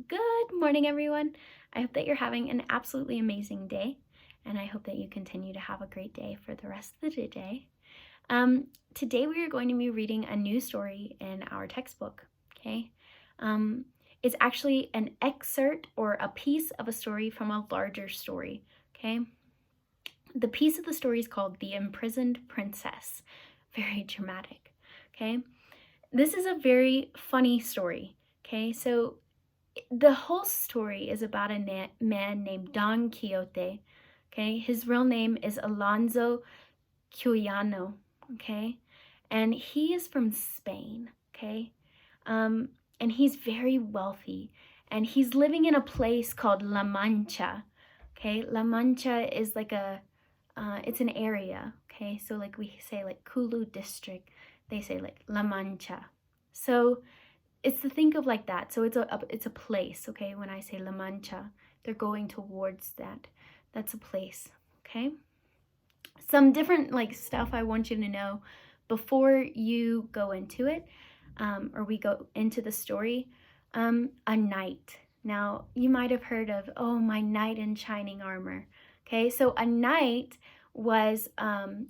Good morning, everyone. I hope that you're having an absolutely amazing day, and I hope that you continue to have a great day for the rest of the day. Today, we are going to be reading a new story in our textbook, okay? It's actually an excerpt or a piece of a story from a larger story, okay? The piece of the story is called The Imprisoned Princess. Very dramatic, okay? This is a very funny story, okay? So the whole story is about a man named Don Quixote, okay? His real name is Alonso Quijano, okay? And he is from Spain, okay? And he's very wealthy, and he's living in a place called La Mancha, okay? La Mancha is like it's an area, okay? So like we say like Kulu district, they say like La Mancha. So it's to think of like that. So it's a place, okay? When I say La Mancha, they're going towards that. That's a place, okay? Some different like stuff I want you to know before you go into it, or we go into the story. A knight. Now, you might have heard of, oh, my knight in shining armor. Okay, so a knight was,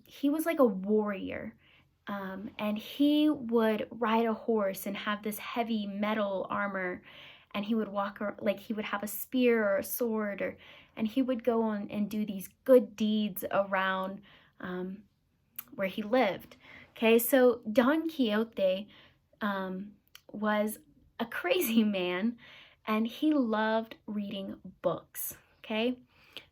he was like a warrior. And he would ride a horse and have this heavy metal armor, and he would walk like he would have a spear or a sword, and he would go on and do these good deeds around where he lived. Okay, so Don Quixote was a crazy man, and he loved reading books. Okay,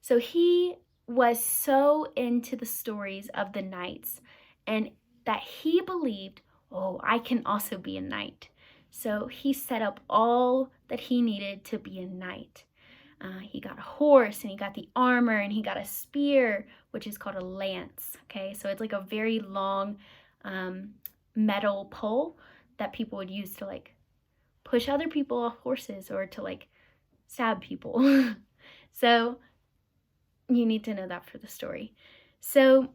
so he was so into the stories of the knights, and that he believed, oh, I can also be a knight. So he set up all that he needed to be a knight. He got a horse, and he got the armor, and he got a spear, which is called a lance. Okay, so it's like a very long metal pole that people would use to like push other people off horses or to like stab people. So you need to know that for the story. So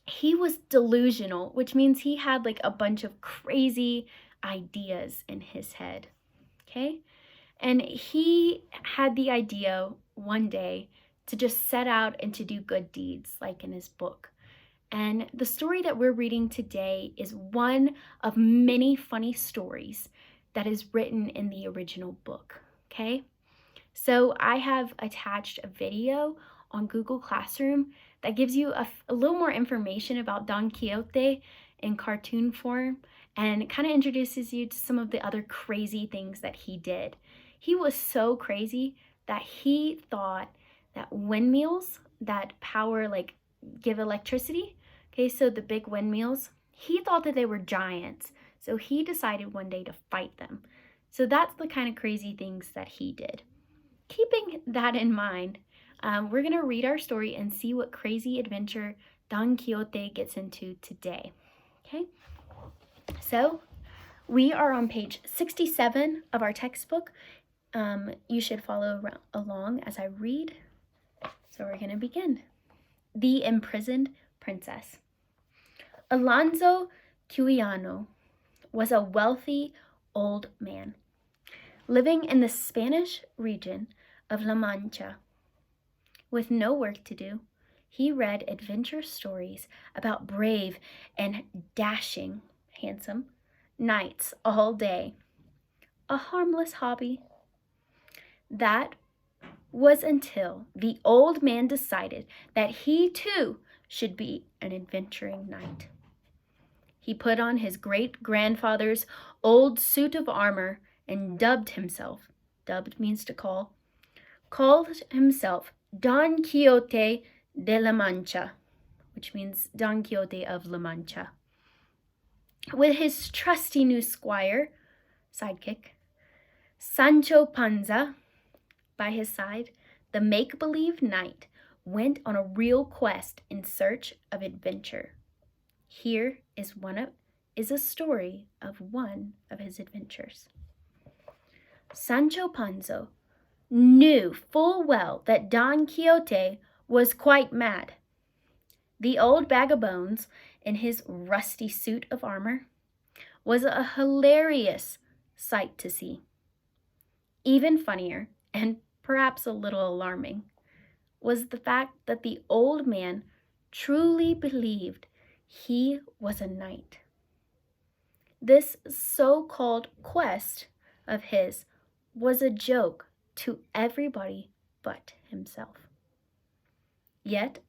he was delusional, which means he had like a bunch of crazy ideas in his head, okay? And he had the idea one day to just set out and to do good deeds, like in his book. And the story that we're reading today is one of many funny stories that is written in the original book, okay? So I have attached a video on Google Classroom that gives you a little more information about Don Quixote in cartoon form, and it kind of introduces you to some of the other crazy things that he did. He was so crazy that he thought that windmills that power, like give electricity, okay, so the big windmills, he thought that they were giants. So he decided one day to fight them. So that's the kind of crazy things that he did. Keeping that in mind, we're going to read our story and see what crazy adventure Don Quixote gets into today. Okay, so we are on page 67 of our textbook. You should follow along as I read. So we're going to begin. The Imprisoned Princess. Alonso Quijano was a wealthy old man living in the Spanish region of La Mancha. With no work to do, he read adventure stories about brave and dashing, handsome knights all day. A harmless hobby. That was until the old man decided that he too should be an adventuring knight. He put on his great-grandfather's old suit of armor and dubbed means to called himself Don Quixote de la Mancha, which means Don Quixote of La Mancha. With his trusty new sidekick, Sancho Panza, by his side, the make-believe knight went on a real quest in search of adventure. Here is a story of one of his adventures. Sancho Panza knew full well that Don Quixote was quite mad. The old bag of bones in his rusty suit of armor was a hilarious sight to see. Even funnier, and perhaps a little alarming, was the fact that the old man truly believed he was a knight. This so-called quest of his was a joke to everybody but himself. Yet,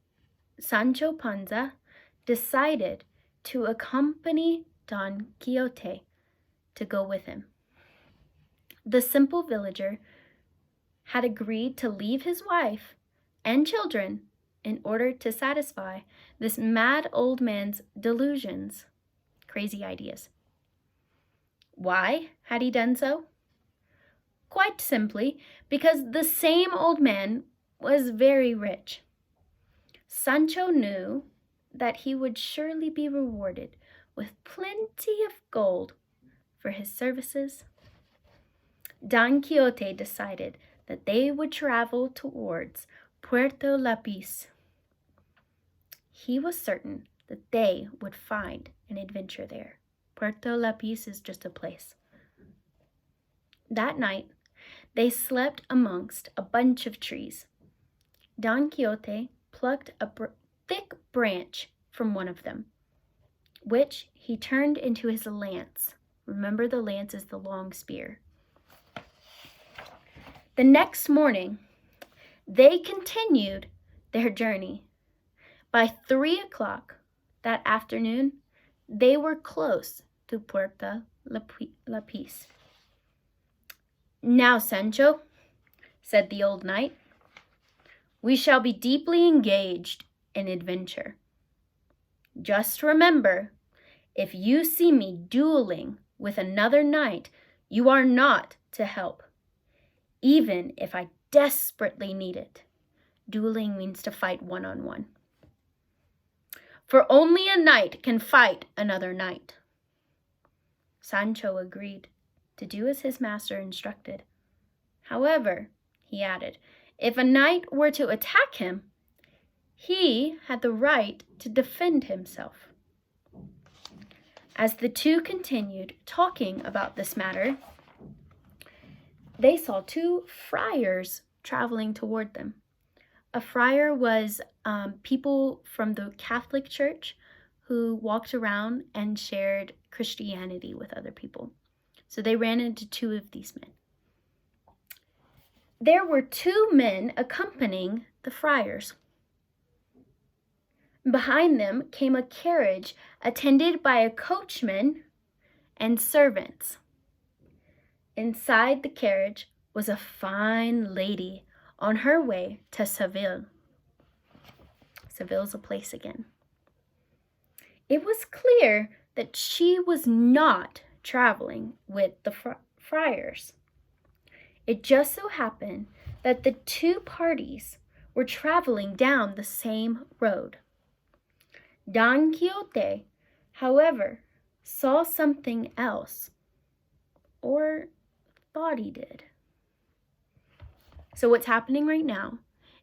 Sancho Panza decided to accompany Don Quixote to go with him. The simple villager had agreed to leave his wife and children in order to satisfy this mad old man's delusions, crazy ideas. Why had he done so? Quite simply, because the same old man was very rich. Sancho knew that he would surely be rewarded with plenty of gold for his services. Don Quixote decided that they would travel towards Puerto Lapis. He was certain that they would find an adventure there. Puerto Lapis is just a place. That night, they slept amongst a bunch of trees. Don Quixote plucked a thick branch from one of them, which he turned into his lance. Remember, the lance is the long spear. The next morning, they continued their journey. By 3 o'clock that afternoon, they were close to Puerto Lapis. "Now, Sancho," said the old knight, "we shall be deeply engaged in adventure. Just remember, if you see me dueling with another knight, you are not to help, even if I desperately need it." Dueling means to fight one-on-one. "For only a knight can fight another knight." Sancho agreed to do as his master instructed. However, he added, if a knight were to attack him, he had the right to defend himself. As the two continued talking about this matter, they saw 2 friars traveling toward them. A friar was people from the Catholic Church who walked around and shared Christianity with other people. So they ran into 2 of these men. There were 2 men accompanying the friars. Behind them came a carriage attended by a coachman and servants. Inside the carriage was a fine lady on her way to Seville. Seville's a place again. It was clear that she was not traveling with the friars. It just so happened that the 2 parties were traveling down the same road. Don Quixote, however, saw something else, or thought he did. So what's happening right now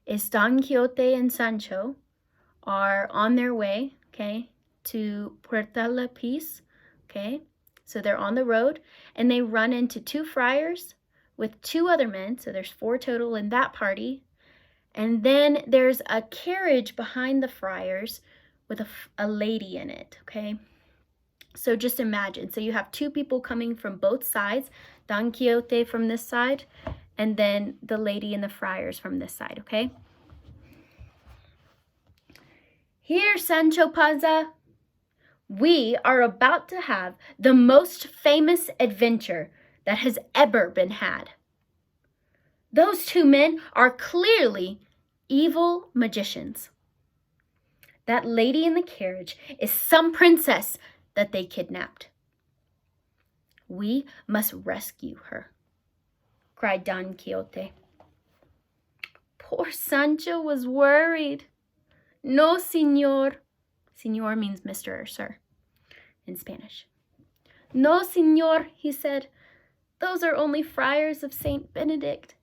is Don Quixote and Sancho are on their way, to Puerto Lapis, So they're on the road, and they run into 2 friars with 2 other men, so there's 4 total in that party. And then there's a carriage behind the friars with a lady in it, So just imagine, so you have 2 people coming from both sides, Don Quixote from this side, and then the lady and the friars from this side, Here, Sancho Panza, we are about to have the most famous adventure that has ever been had. Those 2 men are clearly evil magicians. That lady in the carriage is some princess that they kidnapped. We must rescue her, cried Don Quixote. Poor Sancho was worried. No, señor. Señor means Mr. or Sir in Spanish. No, señor, he said. Those are only friars of Saint Benedict.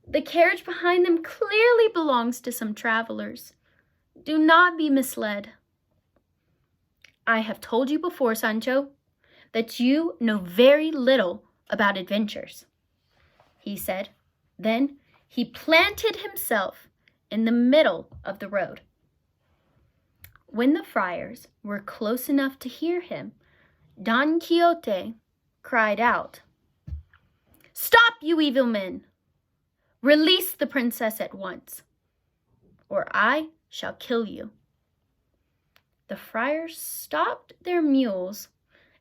The carriage behind them clearly belongs to some travelers. Do not be misled. I have told you before, Sancho, that you know very little about adventures. he said. Then he planted himself in the middle of the road. When the friars were close enough to hear him, Don Quixote cried out, "Stop, you evil men! Release the princess at once, or I shall kill you." The friars stopped their mules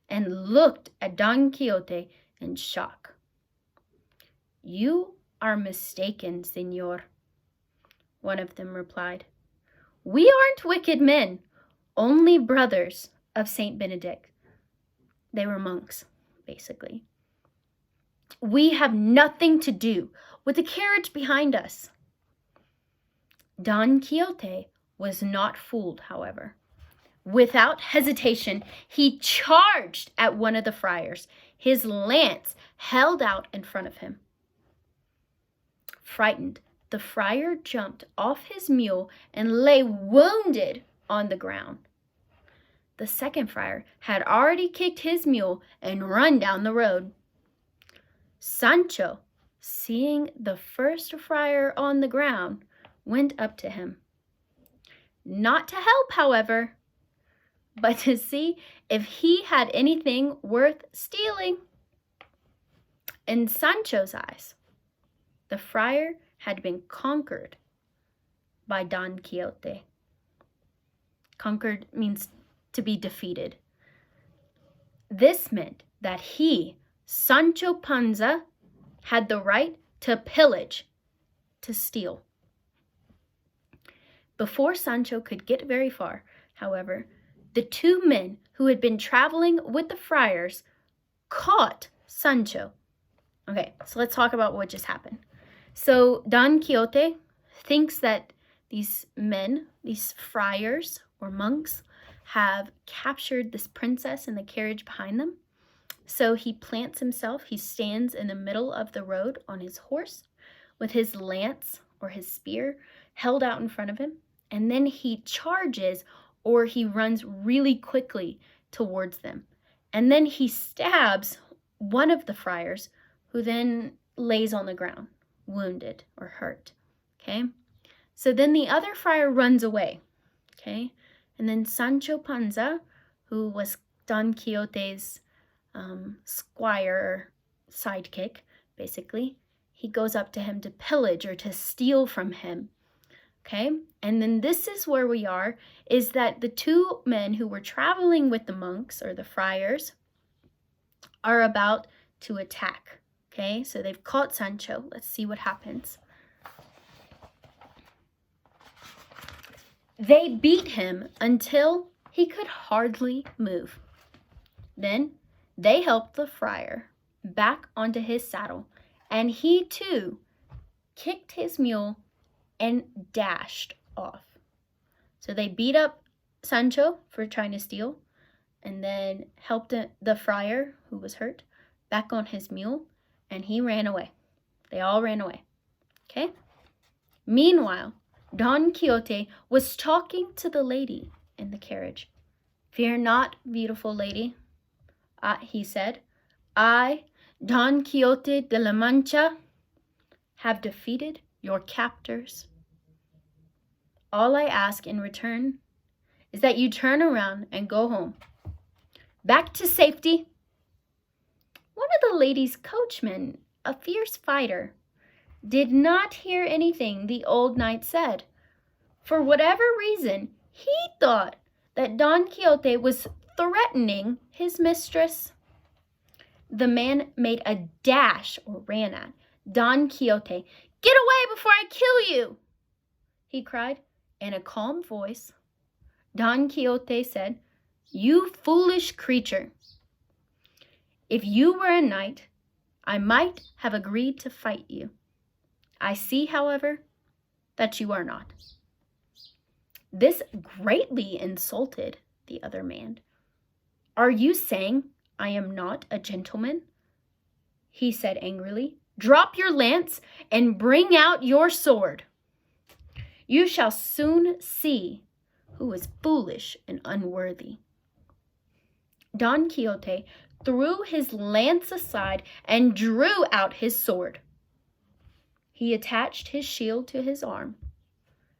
and looked at Don Quixote in shock. "You are mistaken, Señor," one of them replied. "We aren't wicked men, only brothers of Saint Benedict." They were monks, basically. "We have nothing to do with the carriage behind us." Don Quixote was not fooled, however. Without hesitation, he charged at one of the friars, his lance held out in front of him. Frightened, the friar jumped off his mule and lay wounded on the ground. The second friar had already kicked his mule and run down the road. Sancho, seeing the first friar on the ground, went up to him. Not to help, however, but to see if he had anything worth stealing. In Sancho's eyes, the friar had been conquered by Don Quixote. Conquered means to be defeated. This meant that he, Sancho Panza, had the right to pillage, to steal. Before Sancho could get very far, however, the two men who had been traveling with the friars caught Sancho. Okay, so let's talk about what just happened. So Don Quixote thinks that these men, these friars or monks, have captured this princess in the carriage behind them. So he plants himself, he stands in the middle of the road on his horse with his lance or his spear held out in front of him, and then he charges or he runs really quickly towards them. And then he stabs one of the friars, who then lays on the ground, wounded or hurt. Okay? So then the other friar runs away. Okay? And then Sancho Panza, who was Don Quixote's squire, sidekick, basically, he goes up to him to pillage or to steal from him. Okay? And then this is where we are, is that the two men who were traveling with the monks or the friars are about to attack. Okay? So they've caught Sancho. Let's see what happens. They beat him until he could hardly move. Then they helped the friar back onto his saddle, and he too kicked his mule and dashed off. So they beat up Sancho for trying to steal, and then helped the friar, who was hurt, back on his mule, and he ran away. They all ran away. Okay? Meanwhile, Don Quixote was talking to the lady in the carriage. "Fear not, beautiful lady," he said. "I, Don Quixote de la Mancha, have defeated your captors. All I ask in return is that you turn around and go home, back to safety." One of the lady's coachmen, a fierce fighter, did not hear anything the old knight said. For whatever reason, he thought that Don Quixote was threatening his mistress. The man made a dash or ran at Don Quixote. "Get away before I kill you!" he cried in a calm voice. Don Quixote said, "You foolish creature. If you were a knight, I might have agreed to fight you. I see, however, that you are not." This greatly insulted the other man. "Are you saying I am not a gentleman?" he said angrily. "Drop your lance and bring out your sword. You shall soon see who is foolish and unworthy." Don Quixote threw his lance aside and drew out his sword. He attached his shield to his arm.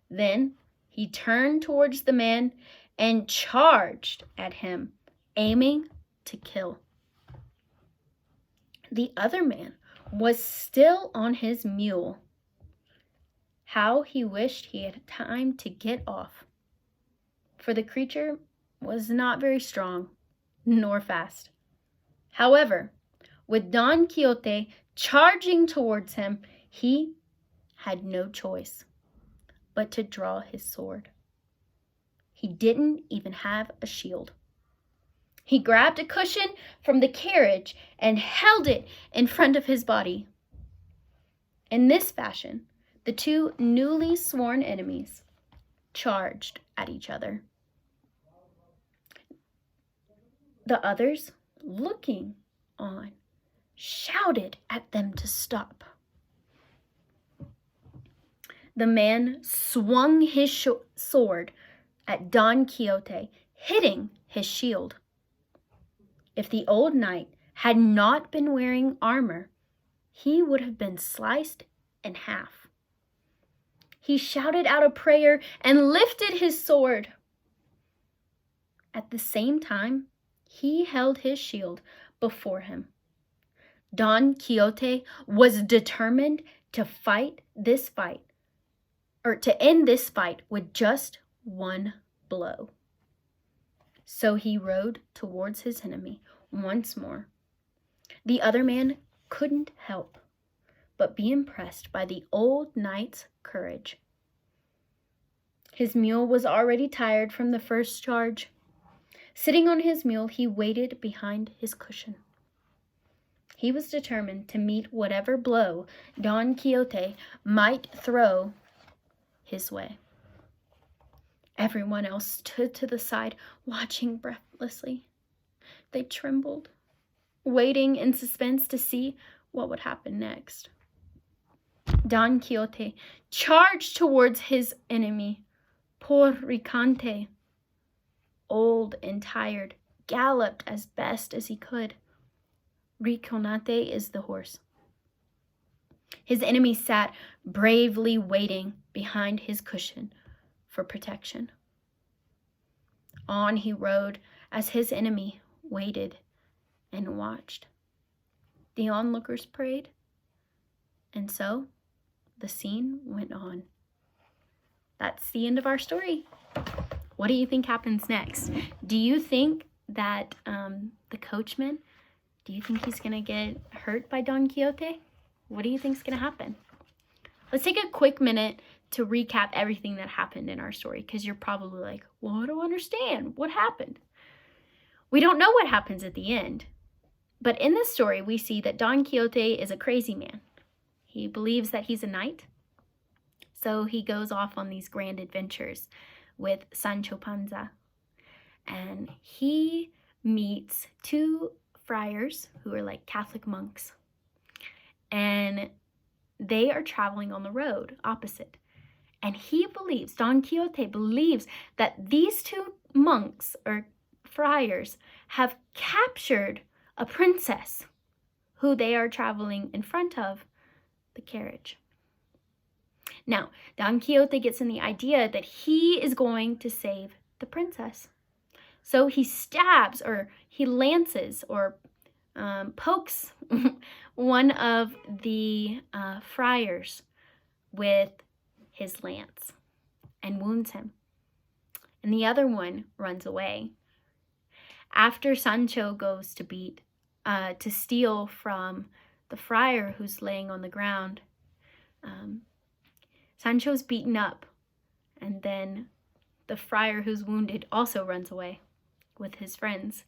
Then he turned towards the man and charged at him, aiming to kill. The other man was still on his mule. How he wished he had time to get off, for the creature was not very strong nor fast. However, with Don Quixote charging towards him, he had no choice but to draw his sword. He didn't even have a shield. He grabbed a cushion from the carriage and held it in front of his body. In this fashion, the two newly sworn enemies charged at each other. The others, looking on, shouted at them to stop. The man swung his sword at Don Quixote, hitting his shield. If the old knight had not been wearing armor, he would have been sliced in half. He shouted out a prayer and lifted his sword. At the same time, he held his shield before him. Don Quixote was determined to end this fight with just one blow. So he rode towards his enemy once more. The other man couldn't help but be impressed by the old knight's courage. His mule was already tired from the first charge. Sitting on his mule, he waited behind his cushion. He was determined to meet whatever blow Don Quixote might throw his way. Everyone else stood to the side, watching breathlessly. They trembled, waiting in suspense to see what would happen next. Don Quixote charged towards his enemy. Poor Ricante, old and tired, galloped as best as he could. Riconate is the horse. His enemy sat bravely waiting behind his cushion for protection. On he rode as his enemy waited and watched. The onlookers prayed, and so the scene went on. That's the end of our story. What do you think happens next? Do you think that the coachman, do you think he's going to get hurt by Don Quixote? What do you think is going to happen? Let's take a quick minute to recap everything that happened in our story, because you're probably like, well, I don't understand. What happened? We don't know what happens at the end. But in this story, we see that Don Quixote is a crazy man. He believes that he's a knight. So he goes off on these grand adventures with Sancho Panza. And he meets two friars who are like Catholic monks. And they are traveling on the road opposite. And Don Quixote believes that these two monks or friars have captured a princess who they are traveling in front of the carriage. Now, Don Quixote gets in the idea that he is going to save the princess. So he stabs or he lances or pokes one of the friars with his lance and wounds him. And the other one runs away. After Sancho goes to steal from the friar who's laying on the ground, Sancho's beaten up, and then the friar who's wounded also runs away with his friends.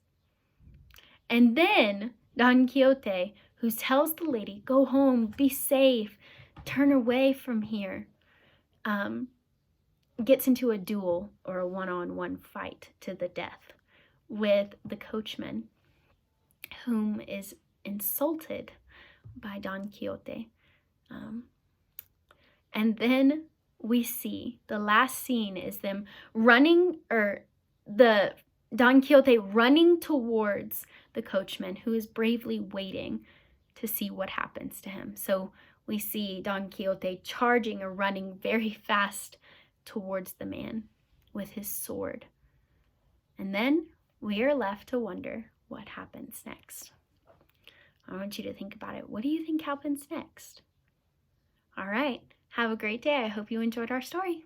And then Don Quixote, who tells the lady, go home, be safe, turn away from here, gets into a duel or a one-on-one fight to the death with the coachman, whom is insulted by Don Quixote. And then we see the last scene is them running, or the Don Quixote running towards the coachman, who is bravely waiting to see what happens to him. So we see Don Quixote charging or running very fast towards the man with his sword. And then we are left to wonder what happens next. I want you to think about it. What do you think happens next? All right, have a great day. I hope you enjoyed our story.